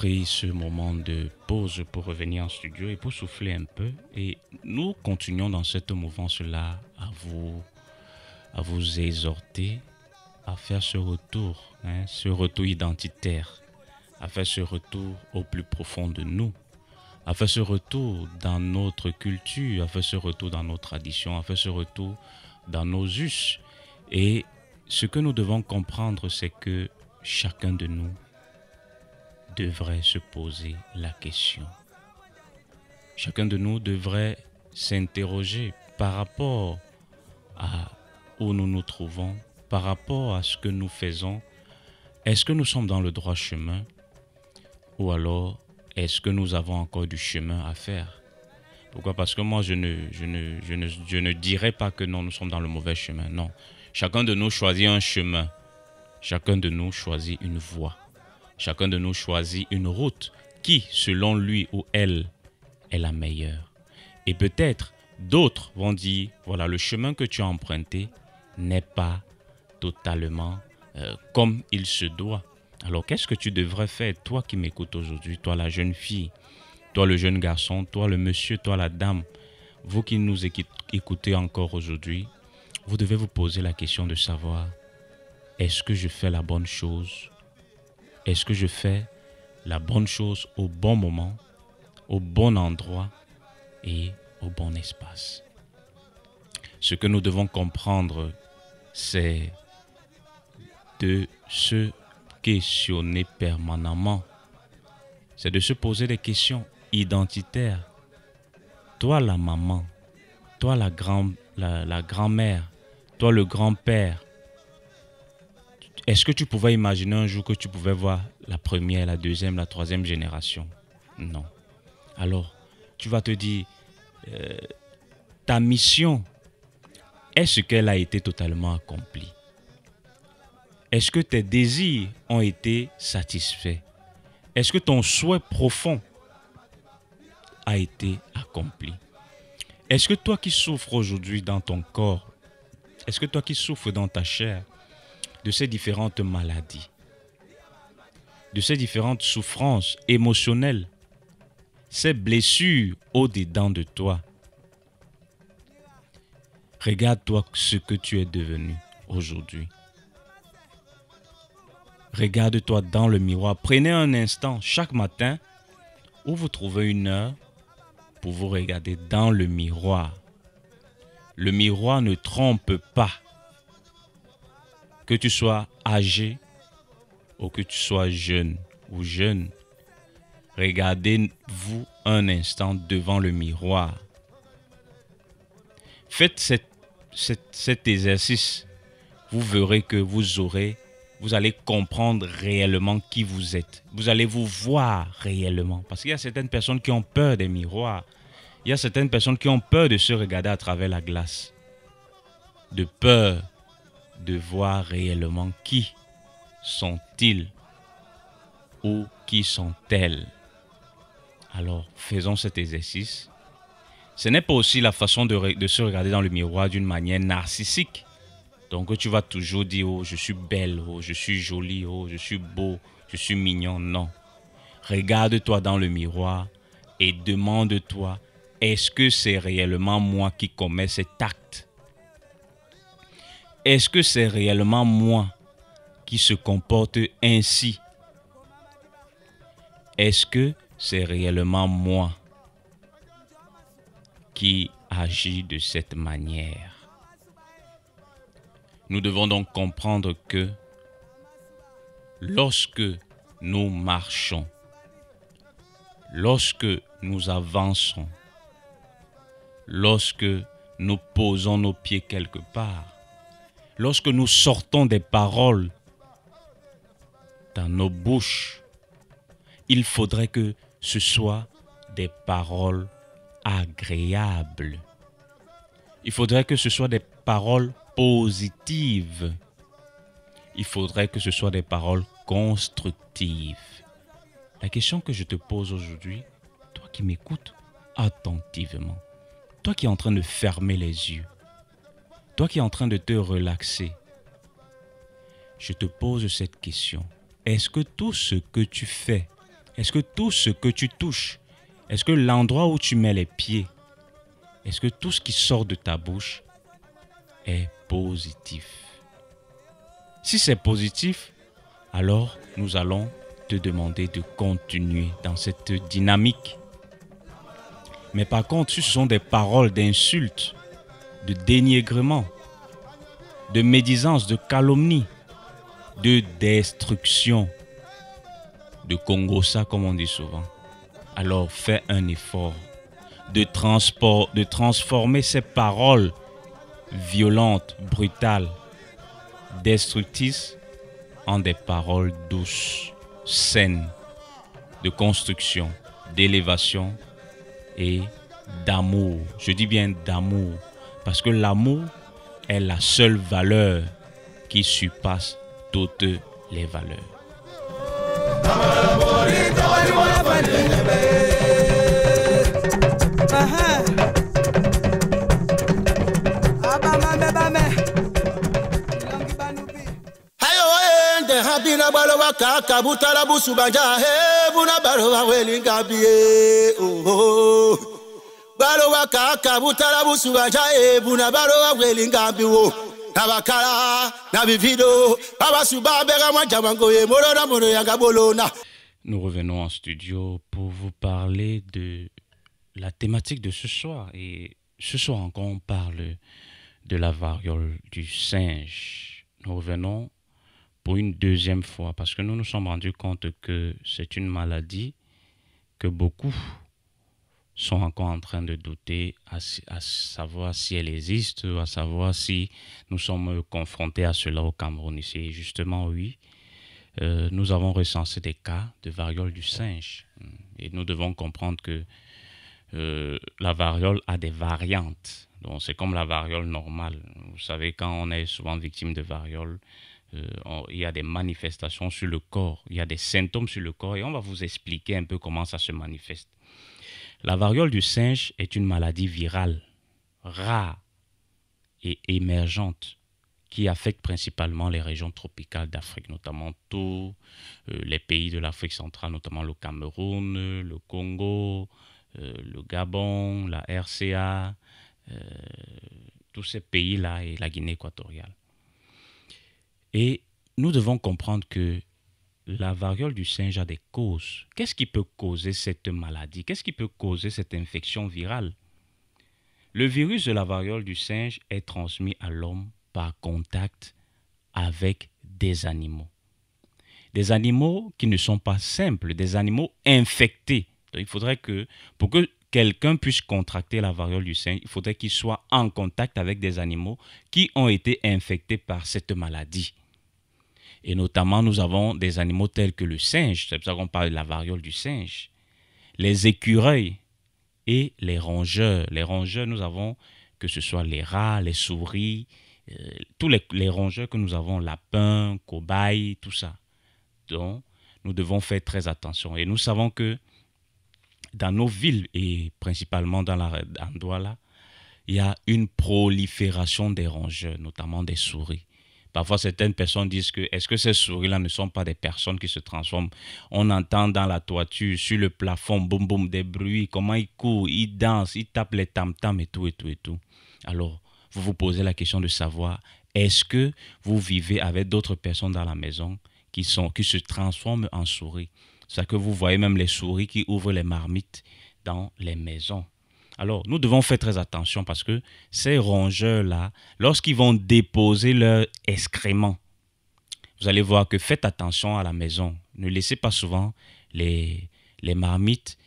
pris ce moment de pause pour revenir en studio et pour souffler un peu. Et nous continuons dans cette mouvance-là à vous exhorter à faire ce retour, ce retour identitaire, à faire ce retour au plus profond de nous, à faire ce retour dans notre culture, à faire ce retour dans nos traditions, à faire ce retour dans nos us. Et ce que nous devons comprendre, c'est que chacun de nous devrait se poser la question. Chacun de nous devrait s'interroger par rapport à où nous nous trouvons, par rapport à ce que nous faisons. Est-ce que nous sommes dans le droit chemin ou alors est-ce que nous avons encore du chemin à faire? Pourquoi? Parce que moi, je ne dirais pas que non, nous sommes dans le mauvais chemin. Non. Chacun de nous choisit un chemin. Chacun de nous choisit une voie. Chacun de nous choisit une route qui, selon lui ou elle, est la meilleure. Et peut-être d'autres vont dire, voilà, le chemin que tu as emprunté n'est pas totalement comme il se doit. Alors, qu'est-ce que tu devrais faire, toi qui m'écoutes aujourd'hui, toi la jeune fille, toi le jeune garçon, toi le monsieur, toi la dame, vous qui nous écoutez encore aujourd'hui, vous devez vous poser la question de savoir, est-ce que je fais la bonne chose? Est-ce que je fais la bonne chose au bon moment, au bon endroit et au bon espace? Ce que nous devons comprendre, c'est de se questionner permanemment. C'est de se poser des questions identitaires. Toi la maman, toi la grand-mère, toi le grand-père, est-ce que tu pouvais imaginer un jour que tu pouvais voir la première, la deuxième, la troisième génération? Non. Alors, tu vas te dire, ta mission, est-ce qu'elle a été totalement accomplie? Est-ce que tes désirs ont été satisfaits? Est-ce que ton souhait profond a été accompli? Est-ce que toi qui souffres aujourd'hui dans ton corps, est-ce que toi qui souffres dans ta chair de ces différentes maladies, de ces différentes souffrances émotionnelles, ces blessures au-dedans de toi, regarde-toi ce que tu es devenu aujourd'hui. Regarde-toi dans le miroir. Prenez un instant chaque matin où vous trouvez une heure pour vous regarder dans le miroir. Le miroir ne trompe pas. Que tu sois âgé ou que tu sois jeune ou jeune, regardez-vous un instant devant le miroir. Faites cet exercice. Vous verrez que vous allez comprendre réellement qui vous êtes. Vous allez vous voir réellement. Parce qu'il y a certaines personnes qui ont peur des miroirs. Il y a certaines personnes qui ont peur de se regarder à travers la glace. De peur de voir réellement qui sont-ils ou qui sont-elles. Alors, faisons cet exercice. Ce n'est pas aussi la façon de se regarder dans le miroir d'une manière narcissique. Donc, tu vas toujours dire, oh, je suis belle, oh, je suis jolie, oh, je suis beau, je suis mignon. Non. Regarde-toi dans le miroir et demande-toi, est-ce que c'est réellement moi qui commets cet acte? Est-ce que c'est réellement moi qui se comporte ainsi? Est-ce que c'est réellement moi qui agit de cette manière? Nous devons donc comprendre que lorsque nous marchons, lorsque nous avançons, lorsque nous posons nos pieds quelque part, lorsque nous sortons des paroles dans nos bouches, il faudrait que ce soit des paroles agréables. Il faudrait que ce soit des paroles positives. Il faudrait que ce soit des paroles constructives. La question que je te pose aujourd'hui, toi qui m'écoutes attentivement, toi qui es en train de fermer les yeux, toi qui es en train de te relaxer, je te pose cette question. Est-ce que tout ce que tu fais Est-ce que tout ce que tu touches, est-ce que l'endroit où tu mets les pieds, est-ce que tout ce qui sort de ta bouche est positif? Si c'est positif, alors nous allons te demander de continuer dans cette dynamique. Mais par contre, si ce sont des paroles d'insultes, de dénigrement, de médisance, de calomnie, de destruction, de Congossa comme on dit souvent, alors fais un effort de transformer ces paroles violentes, brutales, destructrices en des paroles douces, saines, de construction, d'élévation et d'amour. Je dis bien d'amour, parce que l'amour est la seule valeur qui surpasse toutes les valeurs. Nous revenons en studio pour vous parler de la thématique de ce soir. Et ce soir encore, on parle de la variole du singe. Nous revenons pour une deuxième fois parce que nous nous sommes rendus compte que c'est une maladie que beaucoup sont encore en train de douter à savoir si elle existe, à savoir si nous sommes confrontés à cela au Cameroun ici. Et justement, oui, nous avons recensé des cas de variole du singe. Et nous devons comprendre que la variole a des variantes. Donc, c'est comme la variole normale. Vous savez, quand on est souvent victime de variole, il y a des manifestations sur le corps, il y a des symptômes sur le corps et on va vous expliquer un peu comment ça se manifeste. La variole du singe est une maladie virale, rare et émergente qui affecte principalement les régions tropicales d'Afrique, notamment tous les pays de l'Afrique centrale, notamment le Cameroun, le Congo, le Gabon, la RCA, tous ces pays-là et la Guinée équatoriale. Et nous devons comprendre que la variole du singe a des causes. Qu'est-ce qui peut causer cette maladie? Qu'est-ce qui peut causer cette infection virale? Le virus de la variole du singe est transmis à l'homme par contact avec des animaux. Des animaux qui ne sont pas simples, des animaux infectés. Donc, il faudrait que, pour que quelqu'un puisse contracter la variole du singe, il faudrait qu'il soit en contact avec des animaux qui ont été infectés par cette maladie. Et notamment, nous avons des animaux tels que le singe, c'est pour ça qu'on parle de la variole du singe, les écureuils et les rongeurs. Les rongeurs, nous avons, que ce soit les rats, les souris, tous les rongeurs que nous avons, lapins, cobayes, tout ça. Donc, nous devons faire très attention. Et nous savons que dans nos villes, et principalement dans Douala, il y a une prolifération des rongeurs, notamment des souris. Parfois, certaines personnes disent que est-ce que ces souris-là ne sont pas des personnes qui se transforment? On entend dans la toiture, sur le plafond, boum boum, des bruits, comment ils courent, ils dansent, ils tapent les tam-tams et tout, et tout, et tout. Alors, vous vous posez la question de savoir, est-ce que vous vivez avec d'autres personnes dans la maison qui se transforment en souris? C'est que vous voyez même les souris qui ouvrent les marmites dans les maisons. Alors, nous devons faire très attention parce que ces rongeurs-là, lorsqu'ils vont déposer leurs excréments, vous allez voir que faites attention à la maison. Ne laissez pas souvent les marmites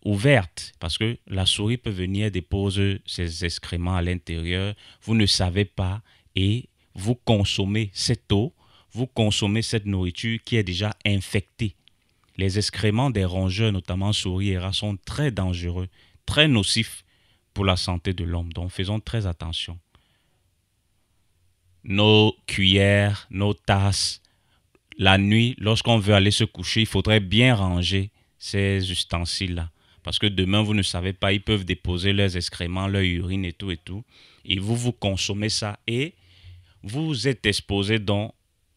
ouvertes parce que la souris peut venir déposer ses excréments à l'intérieur. Vous ne savez pas et vous consommez cette eau, vous consommez cette nourriture qui est déjà infectée. Les excréments des rongeurs, notamment souris et rats, sont très dangereux, très nocifs pour la santé de l'homme. Donc, faisons très attention. Nos cuillères, nos tasses, la nuit, lorsqu'on veut aller se coucher, il faudrait bien ranger ces ustensiles-là. Parce que demain, vous ne savez pas, ils peuvent déposer leurs excréments, leur urine et tout. Et vous consommez ça et vous êtes exposé donc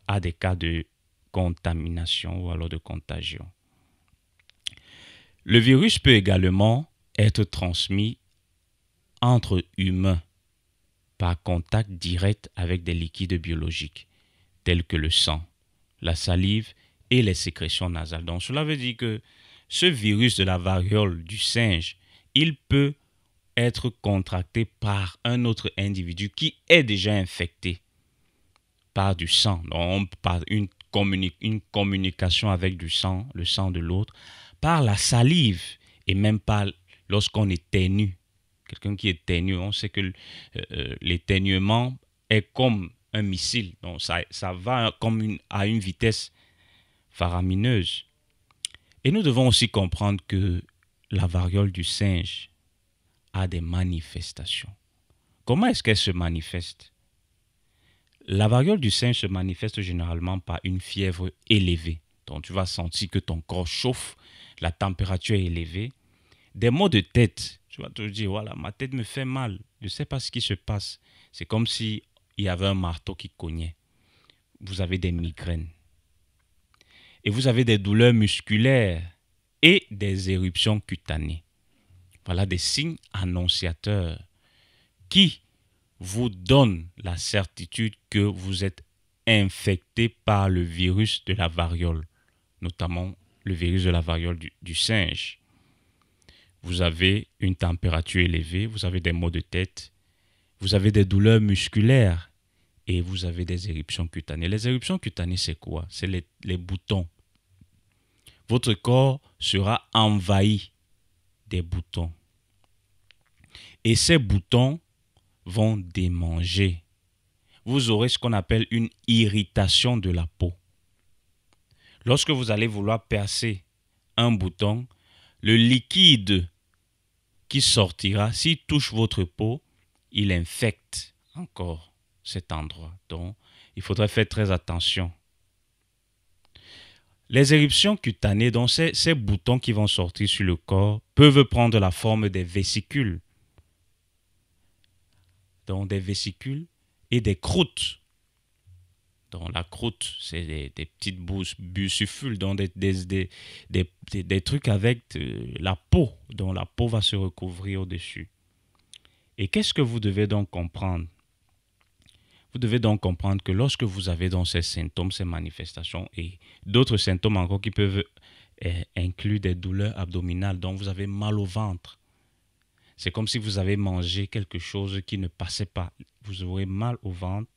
à des cas de contamination ou alors de contagion. Le virus peut également être transmis entre humains par contact direct avec des liquides biologiques tels que le sang, la salive et les sécrétions nasales. Donc cela veut dire que ce virus de la variole du singe, il peut être contracté par un autre individu qui est déjà infecté par du sang, donc par une communication avec du sang, le sang de l'autre, par la salive et même par lorsqu'on éternue. Quelqu'un qui éternue, on sait que l'éternuement est comme un missile, donc ça va comme à une vitesse faramineuse. Et nous devons aussi comprendre que la variole du singe a des manifestations. Comment est-ce qu'elle se manifeste? La variole du singe se manifeste généralement par une fièvre élevée. Donc tu vas sentir que ton corps chauffe, la température est élevée. Des maux de tête, tu vas te dire, voilà, ma tête me fait mal, je ne sais pas ce qui se passe. C'est comme s'il y avait un marteau qui cognait. Vous avez des migraines. Et vous avez des douleurs musculaires et des éruptions cutanées. Voilà des signes annonciateurs qui vous donnent la certitude que vous êtes infecté par le virus de la variole, notamment le virus de la variole du singe. Vous avez une température élevée, vous avez des maux de tête, vous avez des douleurs musculaires et vous avez des éruptions cutanées. Les éruptions cutanées, c'est quoi? C'est les boutons. Votre corps sera envahi des boutons. Et ces boutons vont démanger. Vous aurez ce qu'on appelle une irritation de la peau. Lorsque vous allez vouloir percer un bouton, le liquide qui sortira, s'il touche votre peau, il infecte encore cet endroit. Donc, il faudrait faire très attention. Les éruptions cutanées, donc ces boutons qui vont sortir sur le corps, peuvent prendre la forme des vésicules. Donc, des vésicules et des croûtes. Donc, la croûte, c'est des petites buccifules, donc des trucs avec la peau, dont la peau va se recouvrir au-dessus. Et qu'est-ce que vous devez donc comprendre? Vous devez donc comprendre que lorsque vous avez donc ces symptômes, ces manifestations et d'autres symptômes encore qui peuvent inclure des douleurs abdominales, donc vous avez mal au ventre. C'est comme si vous avez mangé quelque chose qui ne passait pas. Vous aurez mal au ventre.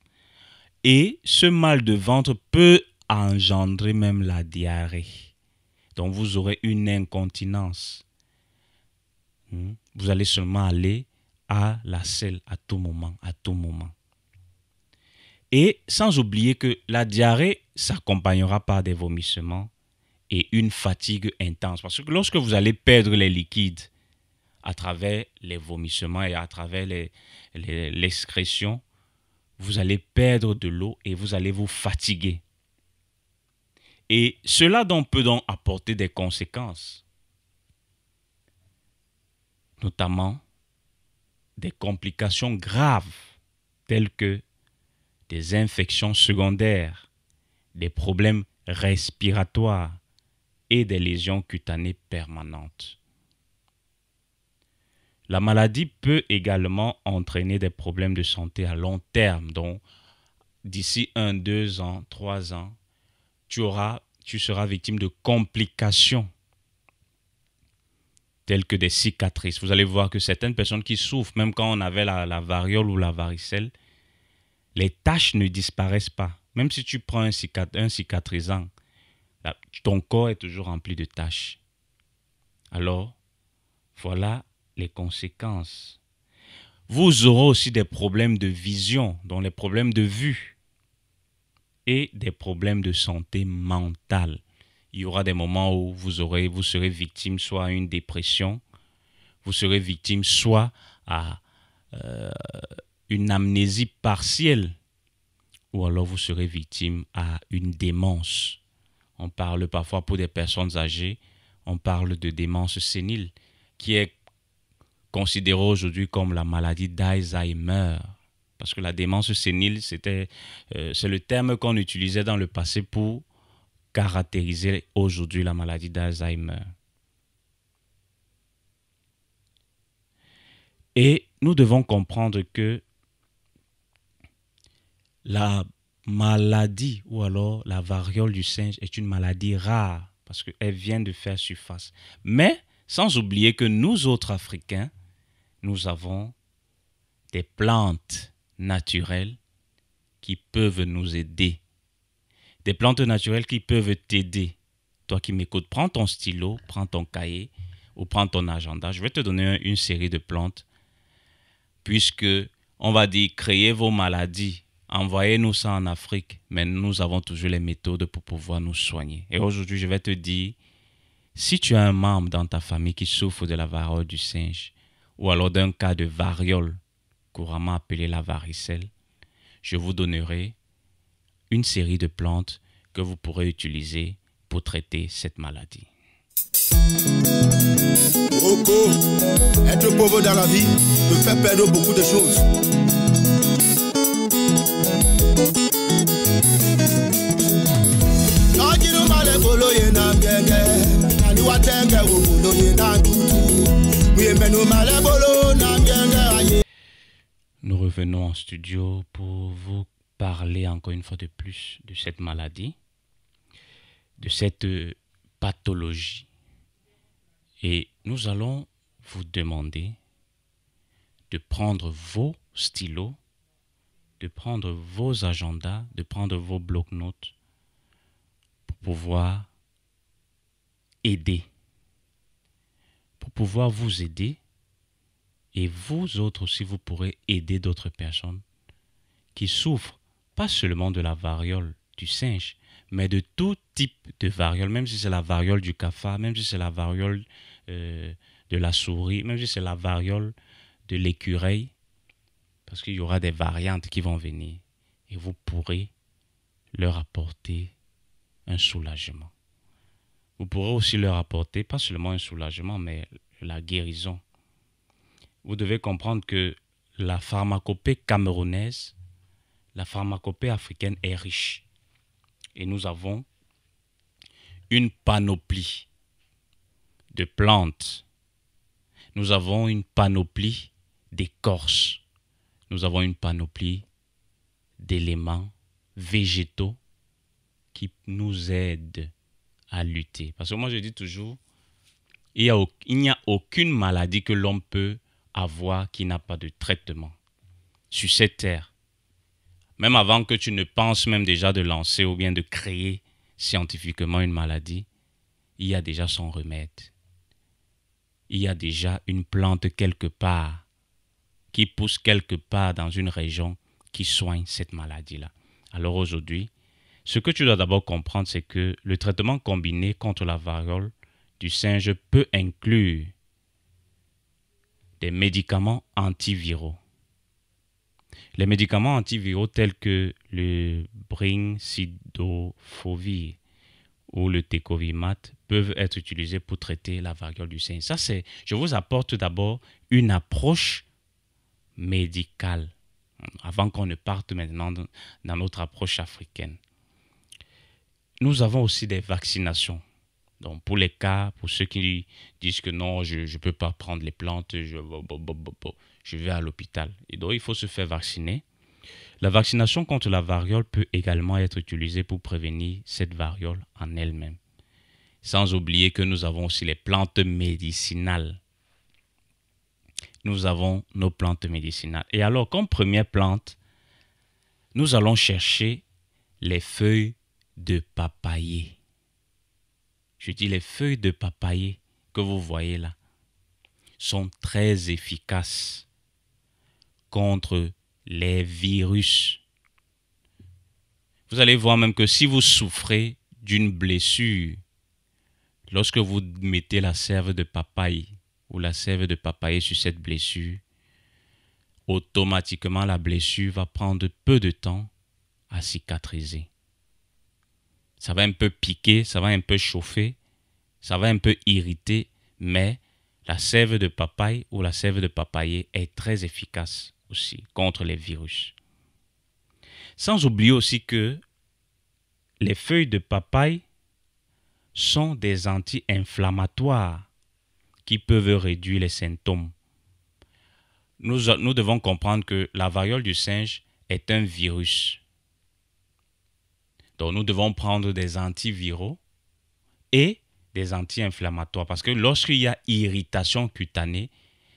Et ce mal de ventre peut engendrer même la diarrhée. Donc vous aurez une incontinence. Vous allez seulement aller à la selle à tout moment, à tout moment. Et sans oublier que la diarrhée s'accompagnera par des vomissements et une fatigue intense. Parce que lorsque vous allez perdre les liquides à travers les vomissements et à travers l'excrétion, vous allez perdre de l'eau et vous allez vous fatiguer. Et cela donc peut donc apporter des conséquences, notamment des complications graves telles que des infections secondaires, des problèmes respiratoires et des lésions cutanées permanentes. La maladie peut également entraîner des problèmes de santé à long terme. Donc, d'ici 1, 2 ans, 3 ans, tu seras victime de complications telles que des cicatrices. Vous allez voir que certaines personnes qui souffrent, même quand on avait la variole ou la varicelle, les taches ne disparaissent pas. Même si tu prends un cicatrisant, ton corps est toujours rempli de taches. Alors, voilà les conséquences. Vous aurez aussi des problèmes de vision, dont les problèmes de vue et des problèmes de santé mentale. Il y aura des moments où vous serez victime soit à une dépression, vous serez victime soit à une amnésie partielle, ou alors vous serez victime à une démence. On parle parfois pour des personnes âgées, on parle de démence sénile, qui est considérée aujourd'hui comme la maladie d'Alzheimer. Parce que la démence sénile, c'est le terme qu'on utilisait dans le passé pour caractériser aujourd'hui la maladie d'Alzheimer. Et nous devons comprendre que la maladie ou alors la variole du singe est une maladie rare parce qu'elle vient de faire surface. Mais sans oublier que nous autres Africains, nous avons des plantes naturelles qui peuvent nous aider. Des plantes naturelles qui peuvent t'aider. Toi qui m'écoutes, prends ton stylo, prends ton cahier ou prends ton agenda. Je vais te donner une série de plantes puisque on va dire créer vos maladies. Envoyez-nous ça en Afrique, mais nous avons toujours les méthodes pour pouvoir nous soigner. Et aujourd'hui, je vais te dire, si tu as un membre dans ta famille qui souffre de la variole du singe ou alors d'un cas de variole, couramment appelée la varicelle, je vous donnerai une série de plantes que vous pourrez utiliser pour traiter cette maladie. Oko, être pauvre dans la vie peut faire perdre beaucoup de choses. Nous revenons en studio pour vous parler encore une fois de plus de cette maladie, de cette pathologie. Et nous allons vous demander de prendre vos stylos, de prendre vos agendas, de prendre vos blocs-notes pour pouvoir aider, pour pouvoir vous aider. Et vous autres aussi, vous pourrez aider d'autres personnes qui souffrent pas seulement de la variole du singe, mais de tout type de variole, même si c'est la variole du cafard, même si c'est la variole de la souris, même si c'est la variole de l'écureuil, parce qu'il y aura des variantes qui vont venir et vous pourrez leur apporter un soulagement. Vous pourrez aussi leur apporter pas seulement un soulagement, mais la guérison. Vous devez comprendre que la pharmacopée camerounaise, la pharmacopée africaine est riche. Et nous avons une panoplie de plantes. Nous avons une panoplie d'écorces. Nous avons une panoplie d'éléments végétaux qui nous aident à lutter. Parce que moi, je dis toujours, il n'y a aucune maladie que l'homme peut avoir qui n'a pas de traitement sur cette terre. Même avant que tu ne penses même déjà de lancer ou bien de créer scientifiquement une maladie, il y a déjà son remède. Il y a déjà une plante quelque part qui pousse quelque part dans une région qui soigne cette maladie-là. Alors aujourd'hui, ce que tu dois d'abord comprendre, c'est que le traitement combiné contre la variole du singe peut inclure des médicaments antiviraux. Les médicaments antiviraux tels que le brincidofovir ou le tecovimab peuvent être utilisés pour traiter la variole du singe. Ça, je vous apporte d'abord une approche médicale avant qu'on ne parte maintenant dans notre approche africaine. Nous avons aussi des vaccinations. Donc, pour les cas, pour ceux qui disent que non, je ne peux pas prendre les plantes, je vais à l'hôpital. Et donc, il faut se faire vacciner. La vaccination contre la variole peut également être utilisée pour prévenir cette variole en elle-même. Sans oublier que nous avons aussi les plantes médicinales. Nous avons nos plantes médicinales. Et alors, comme première plante, nous allons chercher les feuilles de papayer. Je dis les feuilles de papayer que vous voyez là sont très efficaces contre les virus. Vous allez voir même que si vous souffrez d'une blessure, lorsque vous mettez la sève de papaye ou la sève de papayer sur cette blessure, automatiquement la blessure va prendre peu de temps à cicatriser. Ça va un peu piquer, ça va un peu chauffer, ça va un peu irriter, mais la sève de papaye ou la sève de papayer est très efficace aussi contre les virus. Sans oublier aussi que les feuilles de papaye sont des anti-inflammatoires qui peuvent réduire les symptômes. nous devons comprendre que la variole du singe est un virus. Donc, nous devons prendre des antiviraux et des anti-inflammatoires. Parce que lorsqu'il y a irritation cutanée,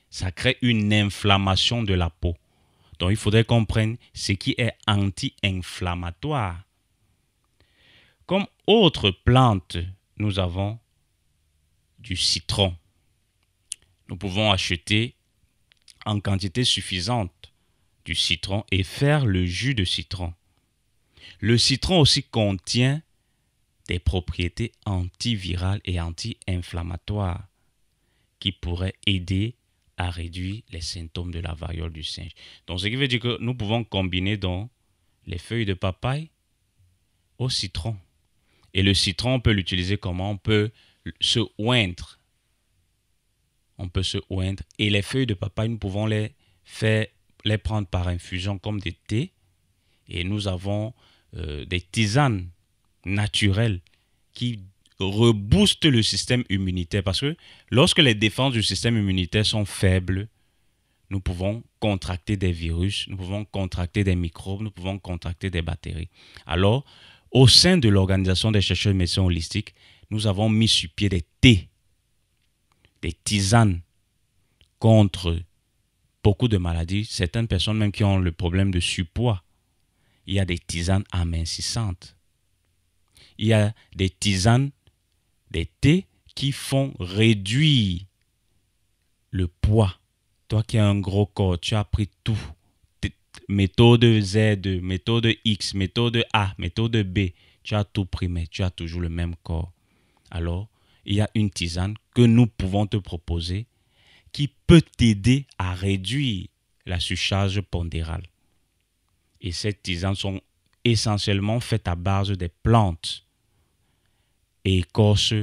ça crée une inflammation de la peau. Donc, il faudrait qu'on prenne ce qui est anti-inflammatoire. Comme autre plante, nous avons du citron. Nous pouvons acheter en quantité suffisante du citron et faire le jus de citron. Le citron aussi contient des propriétés antivirales et anti-inflammatoires qui pourraient aider à réduire les symptômes de la variole du singe. Donc, ce qui veut dire que nous pouvons combiner donc les feuilles de papaye au citron. Et le citron, on peut l'utiliser comment? On peut se oindre. On peut se oindre. Et les feuilles de papaye, nous pouvons les prendre par infusion comme des thés. Et nous avons des tisanes naturelles qui reboostent le système immunitaire. Parce que lorsque les défenses du système immunitaire sont faibles, nous pouvons contracter des virus, nous pouvons contracter des microbes, nous pouvons contracter des bactéries. Alors, au sein de l'Organisation des chercheurs de médecine holistique, nous avons mis sur pied des thés, des tisanes contre beaucoup de maladies. Certaines personnes même qui ont le problème de surpoids, il y a des tisanes amincissantes. Il y a des tisanes, des thés qui font réduire le poids. Toi qui as un gros corps, tu as pris tout. Méthode Z, méthode X, méthode A, méthode B. Tu as tout pris, mais tu as toujours le même corps. Alors, il y a une tisane que nous pouvons te proposer qui peut t'aider à réduire la surcharge pondérale. Et ces tisanes sont essentiellement faites à base des plantes et écorces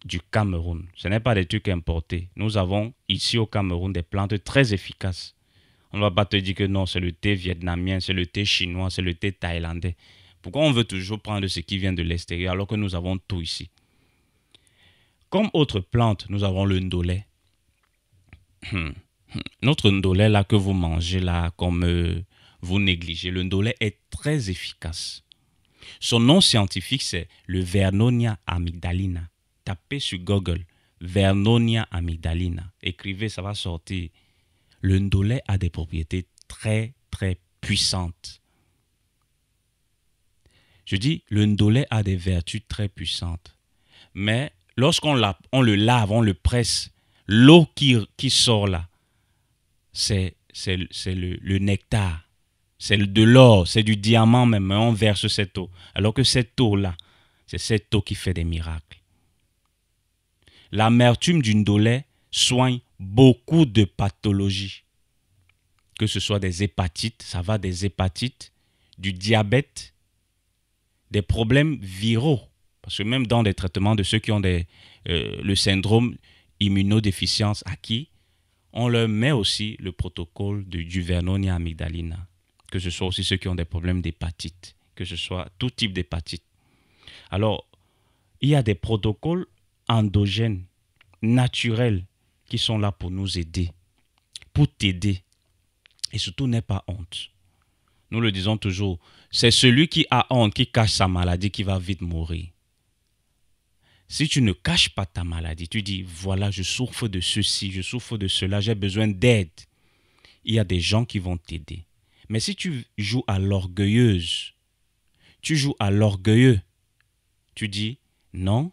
du Cameroun. Ce n'est pas des trucs importés. Nous avons ici au Cameroun des plantes très efficaces. On ne va pas te dire que non, c'est le thé vietnamien, c'est le thé chinois, c'est le thé thaïlandais. Pourquoi on veut toujours prendre ce qui vient de l'extérieur alors que nous avons tout ici? Comme autre plante, nous avons le ndolé. Notre ndolé là que vous mangez là, comme vous négligez, le ndolé est très efficace. Son nom scientifique, c'est le Vernonia amygdalina. Tapez sur Google, Vernonia amygdalina. Écrivez, ça va sortir. Le ndolé a des propriétés très, très puissantes. Je dis, le ndolé a des vertus très puissantes. Mais lorsqu'on le lave, on le presse, l'eau qui sort là, c'est le nectar. C'est de l'or, c'est du diamant même, mais on verse cette eau. Alors que cette eau-là, c'est cette eau qui fait des miracles. L'amertume du ndolé soigne beaucoup de pathologies. Que ce soit des hépatites, ça va des hépatites, du diabète, des problèmes viraux. Parce que même dans les traitements de ceux qui ont le syndrome immunodéficience acquis, on leur met aussi le protocole du Vernonia amygdalina. Que ce soit aussi ceux qui ont des problèmes d'hépatite, que ce soit tout type d'hépatite. Alors, il y a des protocoles endogènes, naturels, qui sont là pour nous aider, pour t'aider. Et surtout, n'aie pas honte. Nous le disons toujours, c'est celui qui a honte, qui cache sa maladie, qui va vite mourir. Si tu ne caches pas ta maladie, tu dis, voilà, je souffre de ceci, je souffre de cela, j'ai besoin d'aide. Il y a des gens qui vont t'aider. Mais si tu joues à l'orgueilleuse, tu joues à l'orgueilleux, tu dis, non,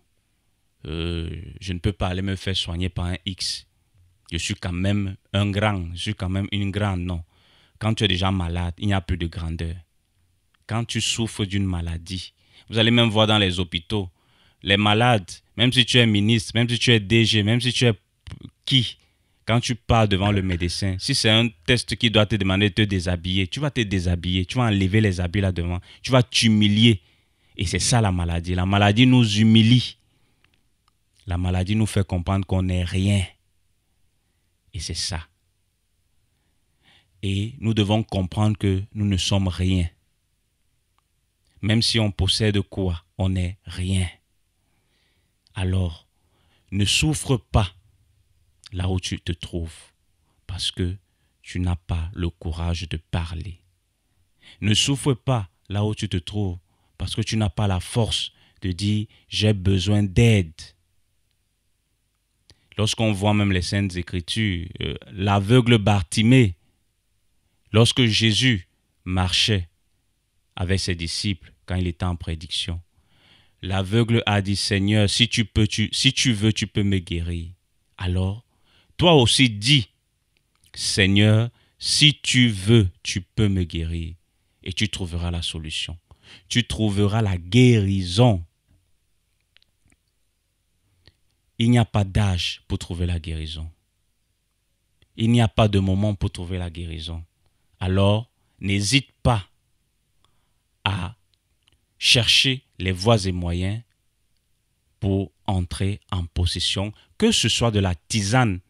je ne peux pas aller me faire soigner par un X. Je suis quand même un grand, je suis quand même une grande, non. Quand tu es déjà malade, il n'y a plus de grandeur. Quand tu souffres d'une maladie, vous allez même voir dans les hôpitaux, les malades, même si tu es ministre, même si tu es DG, même si tu es qui, quand tu parles devant le médecin, si c'est un test qui doit te demander de te déshabiller, tu vas te déshabiller, tu vas enlever les habits là devant, tu vas t'humilier. Et c'est ça la maladie. La maladie nous humilie. La maladie nous fait comprendre qu'on n'est rien. Et c'est ça. Et nous devons comprendre que nous ne sommes rien. Même si on possède quoi, on n'est rien. Alors, ne souffre pas là où tu te trouves, parce que tu n'as pas le courage de parler. Ne souffre pas là où tu te trouves parce que tu n'as pas la force de dire « j'ai besoin d'aide ». Lorsqu'on voit même les Saintes Écritures, l'aveugle Bartimée, lorsque Jésus marchait avec ses disciples quand il était en prédiction, l'aveugle a dit « Seigneur, si tu veux, tu peux me guérir ». Alors, toi aussi dis « Seigneur, si tu veux, tu peux me guérir ». Et tu trouveras la solution. Tu trouveras la guérison. Il n'y a pas d'âge pour trouver la guérison. Il n'y a pas de moment pour trouver la guérison. Alors, n'hésite pas à chercher les voies et moyens pour entrer en possession, que ce soit de la tisane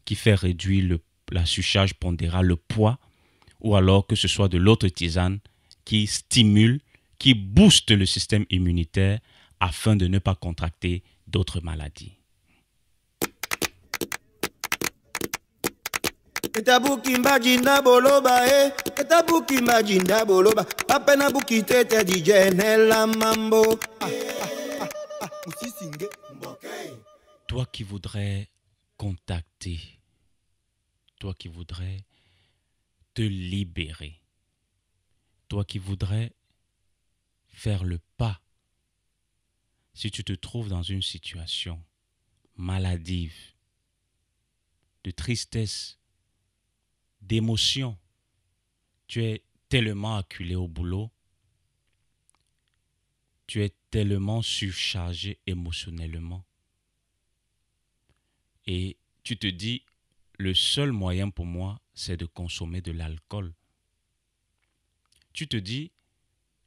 qui fait réduire la surcharge pondérale, le poids, ou alors que ce soit de l'autre tisane qui stimule, qui booste le système immunitaire afin de ne pas contracter d'autres maladies. Toi qui voudrais contacter, toi qui voudrais te libérer, toi qui voudrais faire le pas, si tu te trouves dans une situation maladive, de tristesse, d'émotion, tu es tellement acculé au boulot, tu es tellement surchargé émotionnellement et tu te dis, le seul moyen pour moi, c'est de consommer de l'alcool. Tu te dis,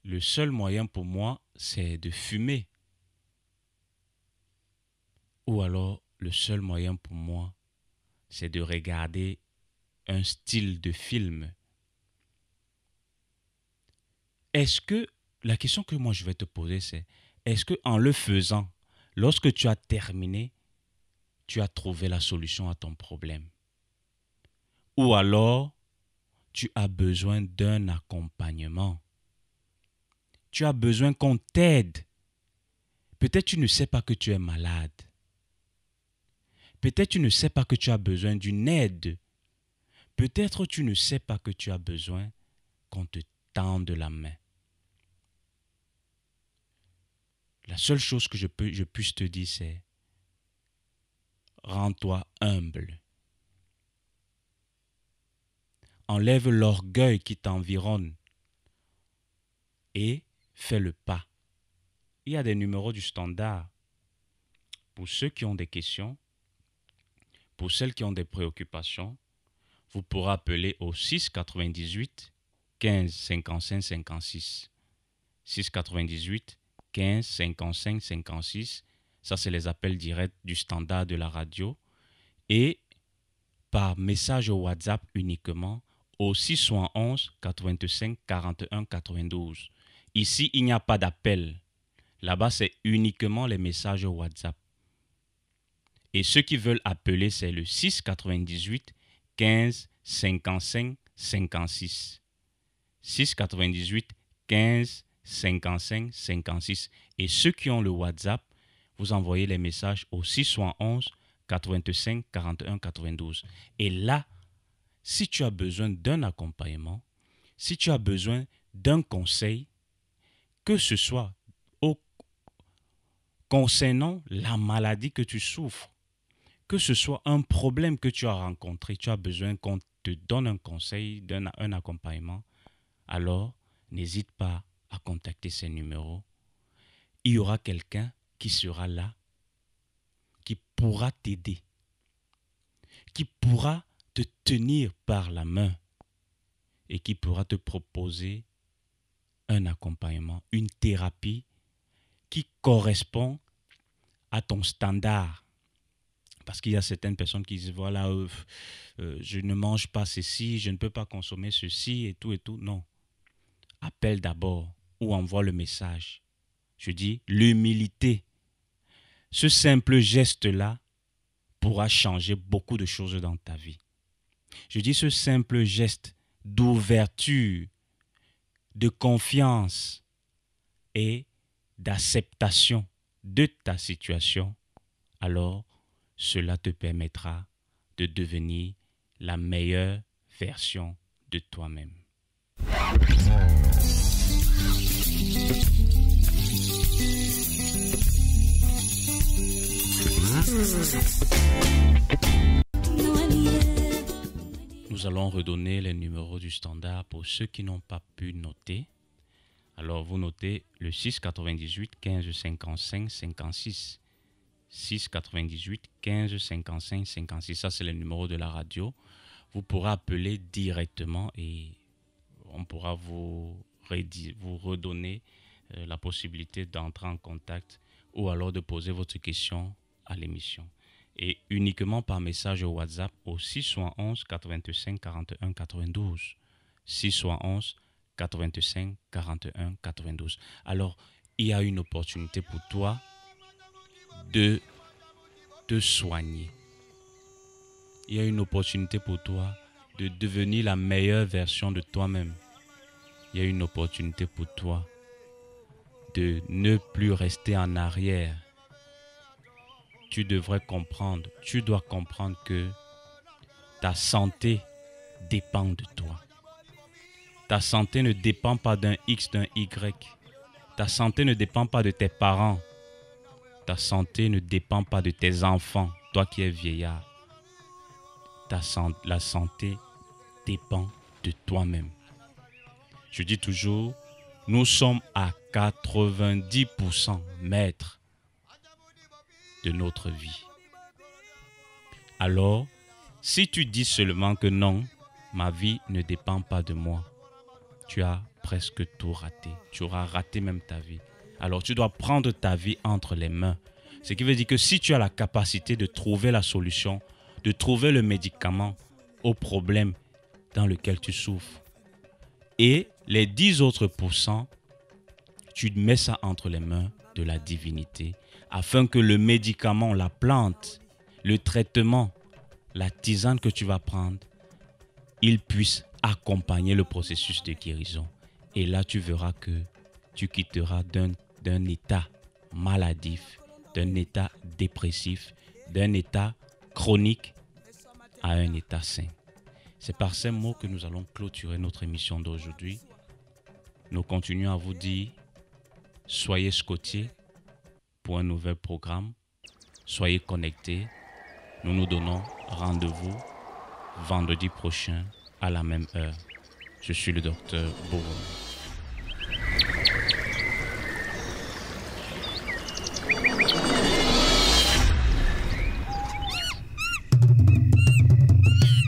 le seul moyen pour moi, c'est de fumer. Ou alors, le seul moyen pour moi, c'est de regarder un style de film. Est-ce que, la question que moi je vais te poser, c'est, est-ce qu'en le faisant, lorsque tu as terminé, tu as trouvé la solution à ton problème? Ou alors, tu as besoin d'un accompagnement. Tu as besoin qu'on t'aide. Peut-être tu ne sais pas que tu es malade. Peut-être tu ne sais pas que tu as besoin d'une aide. Peut-être tu ne sais pas que tu as besoin qu'on te tende la main. La seule chose que je puisse te dire, c'est rends-toi humble. Enlève l'orgueil qui t'environne et fais le pas. Il y a des numéros du standard. Pour ceux qui ont des questions, pour celles qui ont des préoccupations, vous pourrez appeler au 698 15 55 56. 698 15 55 56. Ça, c'est les appels directs du standard de la radio. Et par message au WhatsApp uniquement au 611 85 41 92. Ici, il n'y a pas d'appel. Là-bas, c'est uniquement les messages au WhatsApp. Et ceux qui veulent appeler, c'est le 698 15 55 56. 698 15 55 56. Et ceux qui ont le WhatsApp, vous envoyez les messages au 611 85 41 92. Et là, si tu as besoin d'un accompagnement, si tu as besoin d'un conseil, que ce soit concernant la maladie que tu souffres, que ce soit un problème que tu as rencontré, tu as besoin qu'on te donne un conseil, un accompagnement, alors n'hésite pas à contacter ces numéros. Il y aura quelqu'un qui sera là, qui pourra t'aider, qui pourra te tenir par la main et qui pourra te proposer un accompagnement, une thérapie qui correspond à ton standard. Parce qu'il y a certaines personnes qui disent, voilà, je ne mange pas ceci, je ne peux pas consommer ceci et tout et tout. Non. Appelle d'abord ou envoie le message. Je dis l'humilité. Ce simple geste-là pourra changer beaucoup de choses dans ta vie. Je dis ce simple geste d'ouverture, de confiance et d'acceptation de ta situation, alors cela te permettra de devenir la meilleure version de toi-même. Nous allons redonner les numéros du standard pour ceux qui n'ont pas pu noter. Alors, vous notez le 6 98 15 55 56. 6 98 15 55 56. Ça, c'est le numéro de la radio. Vous pourrez appeler directement et on pourra vous redonner la possibilité d'entrer en contact ou alors de poser votre question à l'émission. Et uniquement par message WhatsApp au 671 85 41 92. 671 85 41 92. Alors, il y a une opportunité pour toi de te soigner. Il y a une opportunité pour toi de devenir la meilleure version de toi-même. Il y a une opportunité pour toi de ne plus rester en arrière. Tu dois comprendre que ta santé dépend de toi. Ta santé ne dépend pas d'un X, d'un Y. Ta santé ne dépend pas de tes parents. Ta santé ne dépend pas de tes enfants, toi qui es vieillard. La santé dépend de toi-même. Je dis toujours, nous sommes à 90% maîtres de notre vie. Alors, si tu dis seulement que non, ma vie ne dépend pas de moi, tu as presque tout raté. Tu auras raté même ta vie. Alors, tu dois prendre ta vie entre les mains. Ce qui veut dire que si tu as la capacité de trouver la solution, de trouver le médicament au problème dans lequel tu souffres, et les 10 autres pourcents, tu mets ça entre les mains de la divinité, afin que le médicament, la plante, le traitement, la tisane que tu vas prendre, il puisse accompagner le processus de guérison. Et là, tu verras que tu quitteras d'un état maladif, d'un état dépressif, d'un état chronique à un état sain. C'est par ces mots que nous allons clôturer notre émission d'aujourd'hui. Nous continuons à vous dire, soyez scotchés pour un nouvel programme. Soyez connectés. Nous nous donnons rendez-vous vendredi prochain à la même heure. Je suis le docteur Bourgogne.